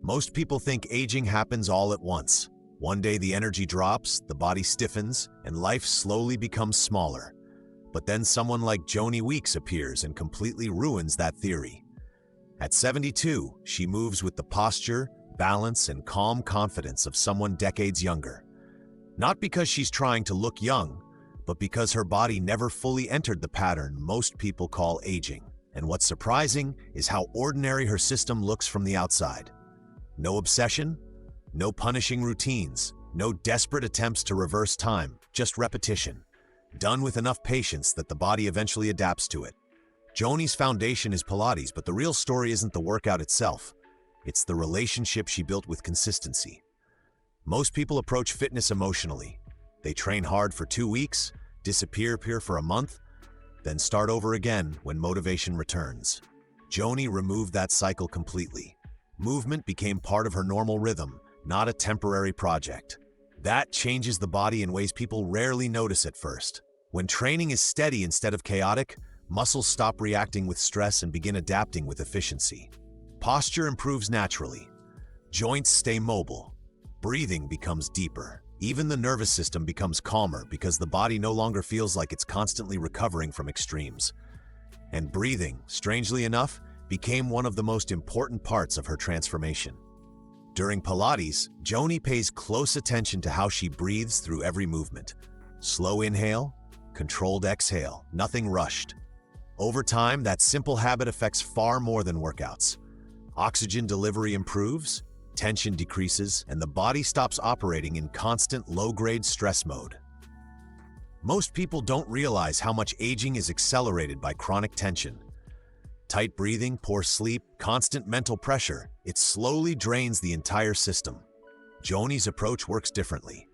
Most people think aging happens all at once. One day the energy drops, the body stiffens, and life slowly becomes smaller. But then someone like Joni Weeks appears and completely ruins that theory. At 72, she moves with the posture, balance, and calm confidence of someone decades younger. Not because she's trying to look young, but because her body never fully entered the pattern most people call aging. And what's surprising is how ordinary her system looks from the outside. No obsession, no punishing routines, no desperate attempts to reverse time, just repetition, done with enough patience that the body eventually adapts to it. Joni's foundation is Pilates, but the real story isn't the workout itself. It's the relationship she built with consistency. Most people approach fitness emotionally. They train hard for 2 weeks, disappear for a month, then start over again when motivation returns. Joni removed that cycle completely. Movement became part of her normal rhythm, not a temporary project. That changes the body in ways people rarely notice at first. When training is steady instead of chaotic, muscles stop reacting with stress and begin adapting with efficiency. Posture improves naturally. Joints stay mobile. Breathing becomes deeper. Even the nervous system becomes calmer because the body no longer feels like it's constantly recovering from extremes. And breathing, strangely enough, became one of the most important parts of her transformation. During Pilates, Joni pays close attention to how she breathes through every movement. Slow inhale, controlled exhale, nothing rushed. Over time, that simple habit affects far more than workouts. Oxygen delivery improves, tension decreases, and the body stops operating in constant low-grade stress mode. Most people don't realize how much aging is accelerated by chronic tension. Tight breathing, poor sleep, constant mental pressure, it slowly drains the entire system. Joni's approach works differently.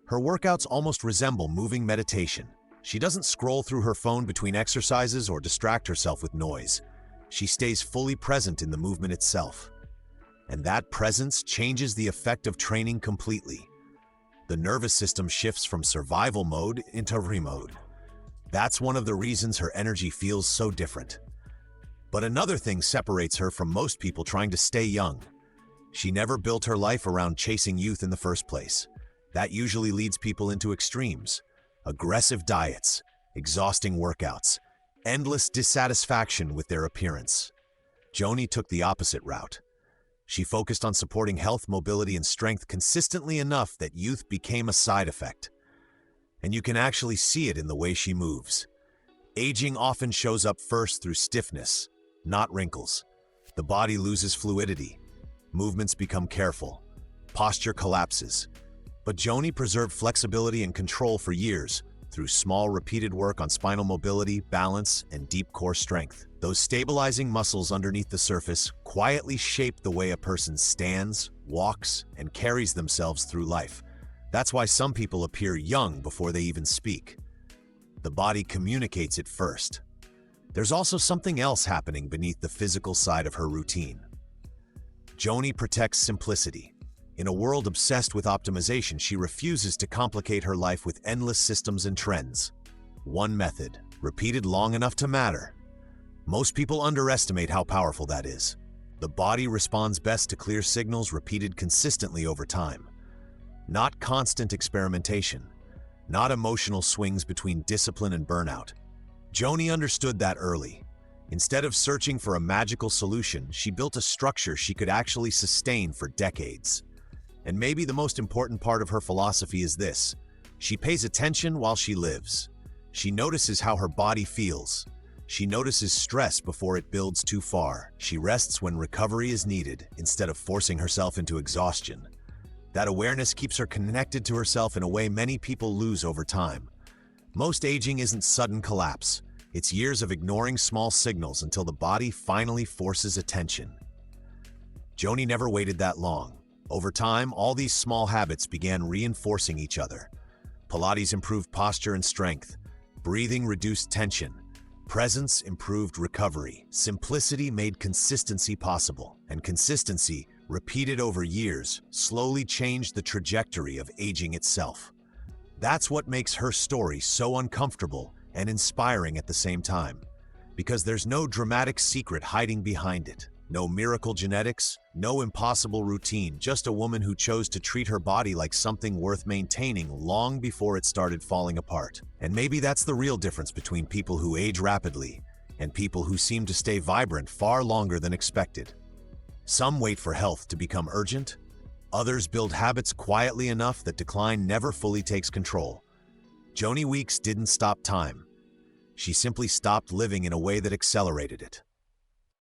Her workouts almost resemble moving meditation. She doesn't scroll through her phone between exercises or distract herself with noise. She stays fully present in the movement itself. And that presence changes the effect of training completely. The nervous system shifts from survival mode into re-mode. That's one of the reasons her energy feels so different. But another thing separates her from most people trying to stay young. She never built her life around chasing youth in the first place. That usually leads people into extremes. Aggressive diets, exhausting workouts, endless dissatisfaction with their appearance. Joni took the opposite route. She focused on supporting health, mobility, and strength consistently enough that youth became a side effect. And you can actually see it in the way she moves. Aging often shows up first through stiffness, not wrinkles. The body loses fluidity. Movements become careful. Posture collapses. But Joni preserved flexibility and control for years through small, repeated work on spinal mobility, balance, and deep core strength. Those stabilizing muscles underneath the surface quietly shape the way a person stands, walks, and carries themselves through life. That's why some people appear young before they even speak. The body communicates it first. There's also something else happening beneath the physical side of her routine. Joni protects simplicity. In a world obsessed with optimization, she refuses to complicate her life with endless systems and trends. One method, repeated long enough to matter. Most people underestimate how powerful that is. The body responds best to clear signals repeated consistently over time. Not constant experimentation. Not emotional swings between discipline and burnout. Joni understood that early. Instead of searching for a magical solution, she built a structure she could actually sustain for decades. And maybe the most important part of her philosophy is this: she pays attention while she lives. She notices how her body feels. She notices stress before it builds too far. She rests when recovery is needed, instead of forcing herself into exhaustion. That awareness keeps her connected to herself in a way many people lose over time. Most aging isn't sudden collapse. It's years of ignoring small signals until the body finally forces attention. Joni never waited that long. Over time, all these small habits began reinforcing each other. Pilates improved posture and strength. Breathing reduced tension. Presence improved recovery. Simplicity made consistency possible. And consistency, repeated over years, slowly changed the trajectory of aging itself. That's what makes her story so uncomfortable and inspiring at the same time, because there's no dramatic secret hiding behind it. No miracle genetics, no impossible routine, just a woman who chose to treat her body like something worth maintaining long before it started falling apart. And maybe that's the real difference between people who age rapidly and people who seem to stay vibrant far longer than expected. Some wait for health to become urgent. Others build habits quietly enough that decline never fully takes control. Joni Weeks didn't stop time. She simply stopped living in a way that accelerated it.